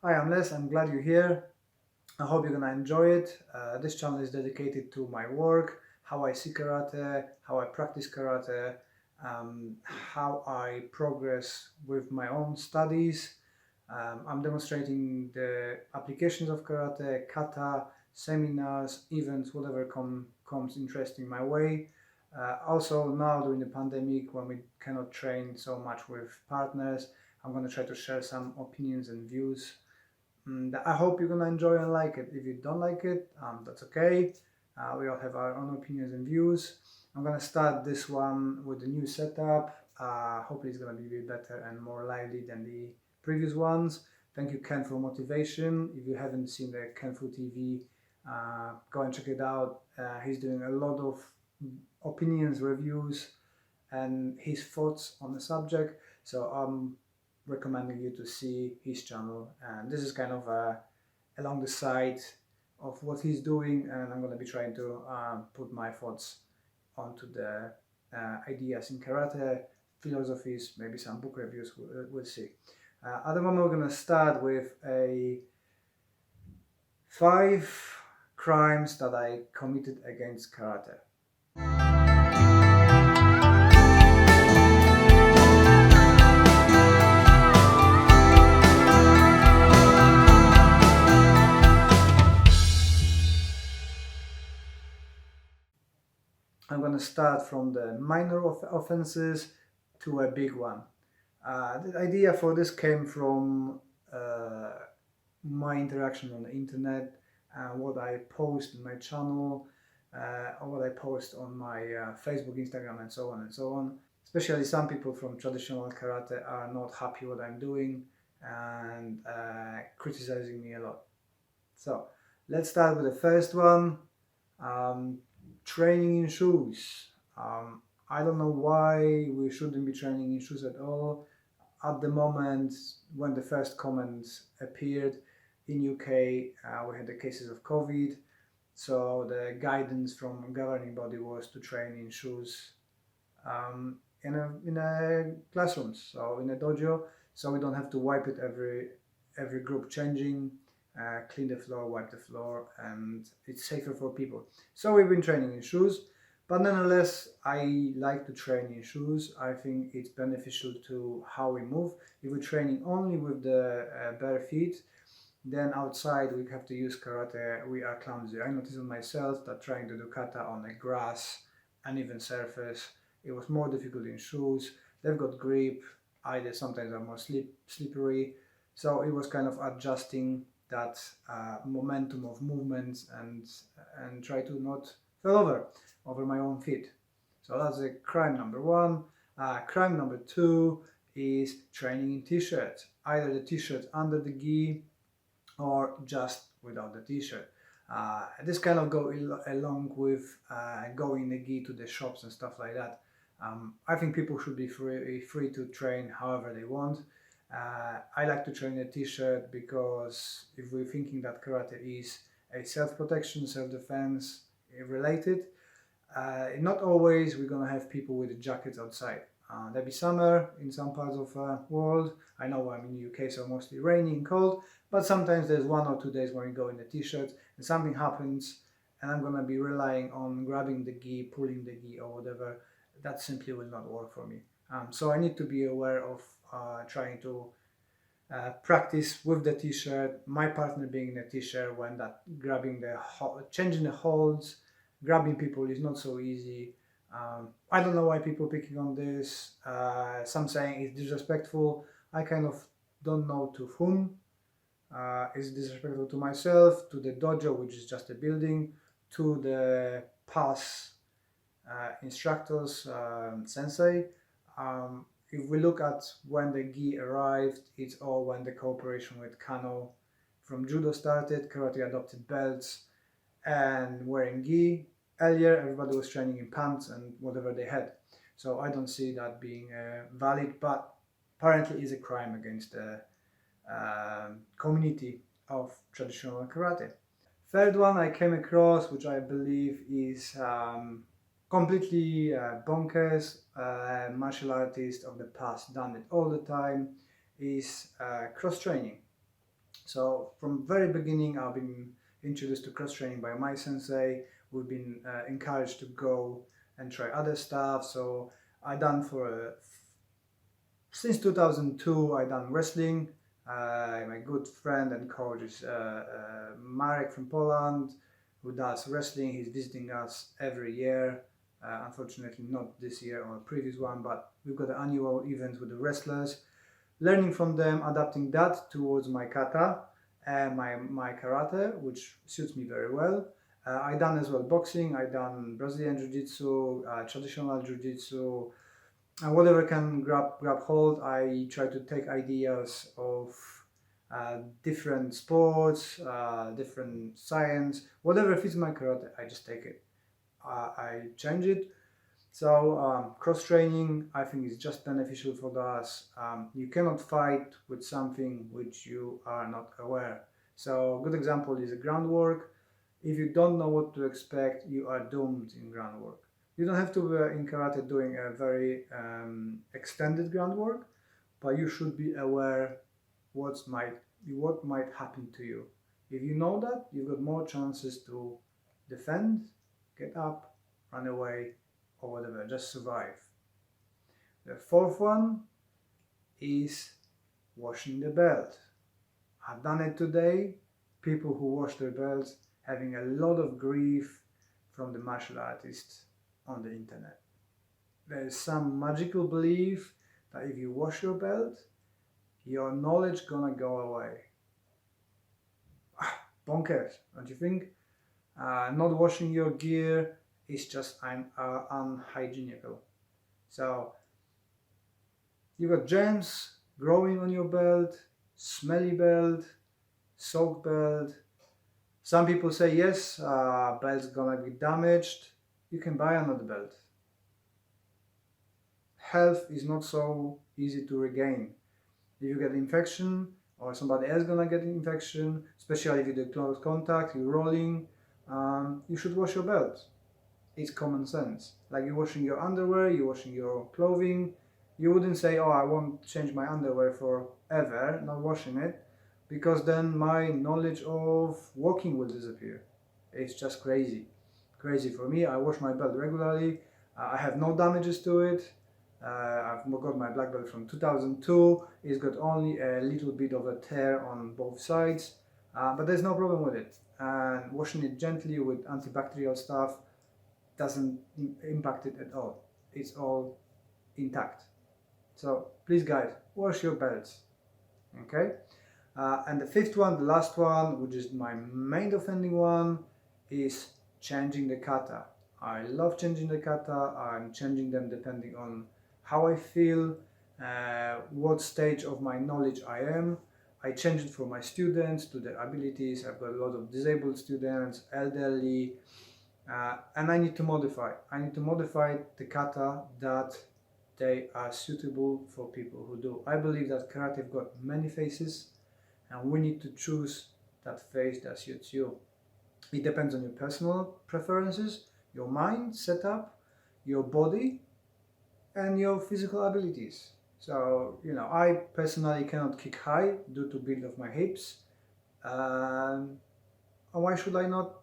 Hi, I'm Les. I'm glad you're here. I hope you're gonna enjoy it. This channel is dedicated to my work, how I see karate, how I practice karate, how I progress with my own studies. I'm demonstrating the applications of karate, kata, seminars, events, whatever comes interesting my way. Also, now during the pandemic, when we cannot train so much with partners, I'm going to try to share some opinions and views. I hope you're gonna enjoy and like it. If you don't like it, that's okay. We all have our own opinions and views. I'm gonna start this one with the new setup. Hopefully, it's gonna be a bit better and more lively than the previous ones. Thank you, Ken, for motivation. If you haven't seen the Ken Fu TV, go and check it out. He's doing a lot of opinions, reviews, and his thoughts on the subject. So I'm recommending you to see his channel. And this is kind of along the side of what he's doing, and I'm going to be trying to put my thoughts onto the ideas in karate, philosophies, maybe some book reviews. We'll see. At the moment, we're going to start with a 5 crimes that I committed against karate. I'm going to start from the minor offenses to a big one. The idea for this came from uh, my interaction on the internet, what I post in my channel, or what I post on my Facebook, Instagram, and so on and so on. Especially some people from traditional karate are not happy what I'm doing and criticizing me a lot. So let's start with the first one. Um, Training in shoes. I don't know why we shouldn't be training in shoes at all. At the moment, when the first comments appeared in UK, we had the cases of COVID. So the guidance from governing body was to train in shoes in a classrooms, so in a dojo, so we don't have to wipe it every group changing, clean the floor, wipe the floor, and it's safer for people. So we've been training in shoes, but nonetheless, I like to train in shoes. I think it's beneficial to how we move. If we're training only with the bare feet, then outside we have to use karate. We are clumsy. I noticed on myself that trying to do kata on a grass, uneven surface, it was more difficult in shoes. They've got grip. Either sometimes are more slippery. So it was kind of adjusting that momentum of movements and try to not fall over my own feet. So that's a crime number one. Crime number two is training in t-shirts. Either the t-shirt under the gi or just without the t-shirt. This kind of go along with going the gi to the shops and stuff like that. I think people should be free to train however they want. I like to train a t-shirt because if we're thinking that karate is a self-protection, self-defense related, not always we're gonna have people with jackets outside. There'll be summer in some parts of world. I know I'm in the UK, so mostly rainy and cold. But sometimes there's 1 or 2 days when you go in the t-shirt and something happens, and I'm gonna be relying on grabbing the gi, pulling the gi, or whatever. That simply will not work for me. So I need to be aware of trying to practice with the t-shirt. My partner being in a t-shirt when that grabbing changing the holds, grabbing people is not so easy. I don't know why people picking on this. Some saying it's disrespectful. I kind of don't know to whom. It's disrespectful to myself, to the dojo, which is just a building, to the past instructors, sensei. If we look at when the gi arrived, it's all when the cooperation with Kano from judo started. Karate adopted belts and wearing gi. Earlier, everybody was training in pants and whatever they had. So I don't see that being valid, but apparently is a crime against the community of traditional karate. Third one I came across, which I believe is completely bonkers. Martial artists of the past done it all the time. Is cross training. So from very beginning, I've been introduced to cross training by my sensei. We've been encouraged to go and try other stuff. So I done since 2002. I done wrestling. My good friend and coach is Marek from Poland, who does wrestling. He's visiting us every year. Unfortunately, not this year or previous one, but we've got an annual event with the wrestlers. Learning from them, adapting that towards my kata and my karate, which suits me very well. I done as well boxing. I done Brazilian jiu-jitsu, traditional jiu-jitsu, and whatever can grab hold. I try to take ideas of different sports, different science, whatever fits my karate. I just take it. I change it. So cross training, I think, is just beneficial for us. You cannot fight with something which you are not aware. So a good example is a groundwork. If you don't know what to expect, you are doomed in groundwork. You don't have to be in karate doing a very extended groundwork, but you should be aware what might happen to you. If you know that, you've got more chances to defend, get up, run away, or whatever, just survive. The fourth one is washing the belt. I've done it today. People who wash their belts having a lot of grief from the martial artists on the internet. There is some magical belief that if you wash your belt, your knowledge gonna go away. Bonkers, don't you think? Not washing your gear is just unhygienical. So you got germs growing on your belt, smelly belt, soaked belt. Some people say yes, belt's gonna be damaged. You can buy another belt. Health is not so easy to regain. If you get infection or somebody else gonna get infection, especially if you do close contact, you're rolling, you should wash your belt. It's common sense. Like you're washing your underwear, you're washing your clothing. You wouldn't say, oh, I won't change my underwear forever, not washing it, because then my knowledge of walking will disappear. It's just crazy. Crazy for me. I wash my belt regularly. I have no damages to it. I've got my black belt from 2002. It's got only a little bit of a tear on both sides, but there's no problem with it. And washing it gently with antibacterial stuff doesn't impact it at all. It's all intact. So please guys, wash your belts. Okay? And the fifth one, the last one, which is my main offending one, is changing the kata. I love changing the kata. I'm changing them depending on how I feel, what stage of my knowledge I am. I change it for my students to their abilities. I've got a lot of disabled students, elderly, and I need to modify. I need to modify the kata that they are suitable for people who do. I believe that karate have got many faces, and we need to choose that face that suits you. It depends on your personal preferences, your mind setup, your body, and your physical abilities. So, I personally cannot kick high due to build of my hips. And why should I not?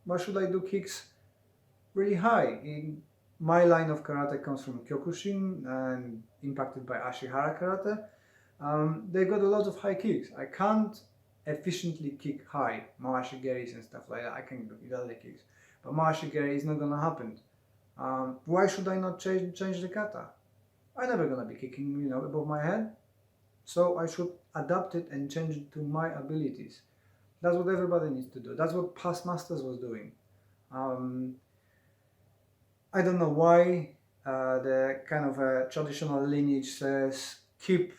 Why should I do kicks really high? In my line of karate comes from Kyokushin and impacted by Ashihara karate. They got a lot of high kicks. I can't efficiently kick high, Mawashigeris and stuff like that. I can do other kicks, but Mawashigeri is not gonna happen. Why should I not change the kata? I'm never gonna be kicking, above my head. So I should adapt it and change it to my abilities. That's what everybody needs to do. That's what past masters was doing. I don't know why the kind of traditional lineage says keep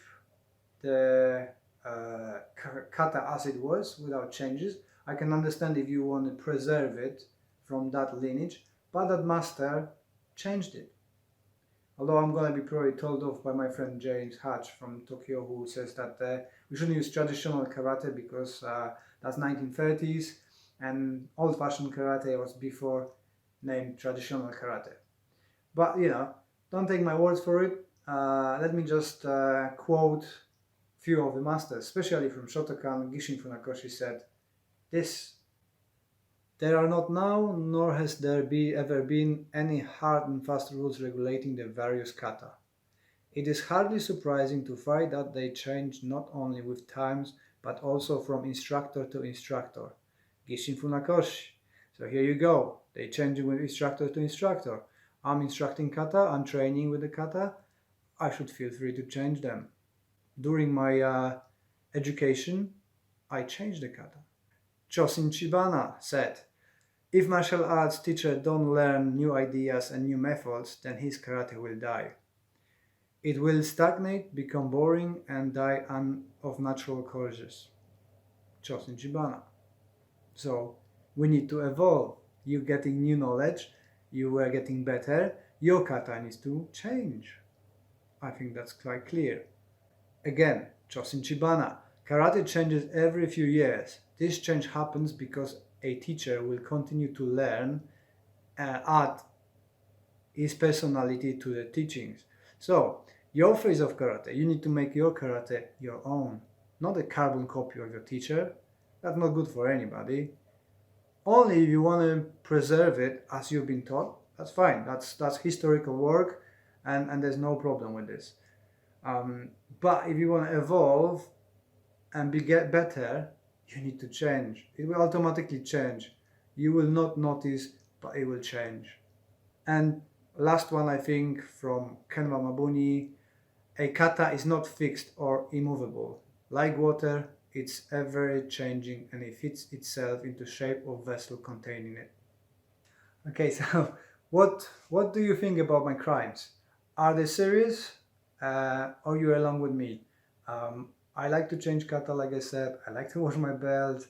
the kata as it was without changes. I can understand if you want to preserve it from that lineage, but that master changed it. Although I'm going to be probably told off by my friend James Hatch from Tokyo, who says that we shouldn't use traditional karate because that's 1930s and old-fashioned karate was before named traditional karate. But don't take my words for it. Let me just quote few of the masters, especially from Shotokan, Gishin Funakoshi, said, this, there are not now, nor has there ever been any hard and fast rules regulating the various kata. It is hardly surprising to find that they change not only with times, but also from instructor to instructor. Gishin Funakoshi. So here you go. They change with instructor to instructor. I'm instructing kata, I'm training with the kata. I should feel free to change them. During my education, I changed the kata. Chosin Chibana said, if martial arts teacher don't learn new ideas and new methods, then his karate will die. It will stagnate, become boring, and die of natural causes. Chosin Chibana. So we need to evolve. You're getting new knowledge, you are getting better, your kata needs to change. I think that's quite clear. Again, Chosin Chibana. Karate changes every few years. This change happens because a teacher will continue to learn and add his personality to the teachings. So, your phase of karate, you need to make your karate your own, not a carbon copy of your teacher. That's not good for anybody. Only if you want to preserve it as you've been taught, that's fine. That's historical work, and there's no problem with this. But if you want to evolve and get better, you need to change. It will automatically change. You will not notice, but it will change. And last one, I think, from Kenwa Mabuni, a kata is not fixed or immovable. Like water, it's ever changing and it fits itself into shape or vessel containing it. Okay, so what do you think about my crimes? Are they serious? Or you along with me? I like to change kata, like I said. I like to wash my belt.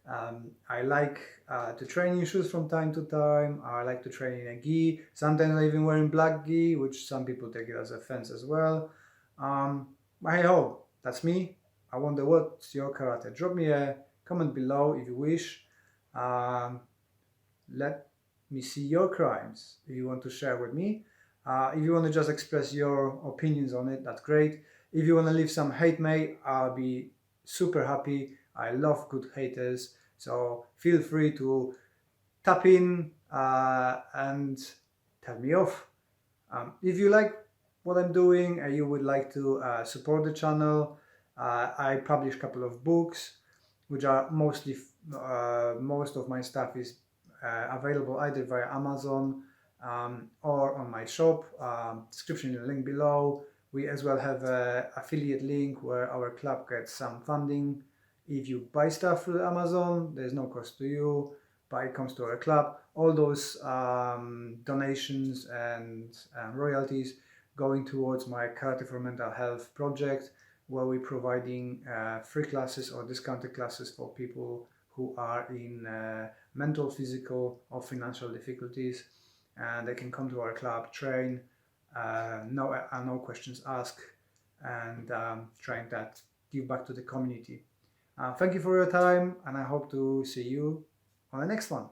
I like to train in shoes from time to time. I like to train in a gi. Sometimes I even wearing black gi, which some people take it as offense as well. But hey ho, that's me. I wonder what's your karate. Drop me a comment below if you wish. Let me see your crimes if you want to share with me. If you want to just express your opinions on it, that's great. If you want to leave some hate mail, I'll be super happy. I love good haters, so feel free to tap in and tell me off. If you like what I'm doing and you would like to support the channel, I publish a couple of books, which are mostly, most of my stuff is available either via Amazon or on my shop. Description in the link below. We as well have an affiliate link where our club gets some funding. If you buy stuff through Amazon, there's no cost to you, but it comes to our club. All those donations and royalties going towards my Karate for Mental Health project, where we're providing free classes or discounted classes for people who are in mental, physical, or financial difficulties. And they can come to our club, train, no questions asked, and trying that give back to the community. Thank you for your time, and I hope to see you on the next one.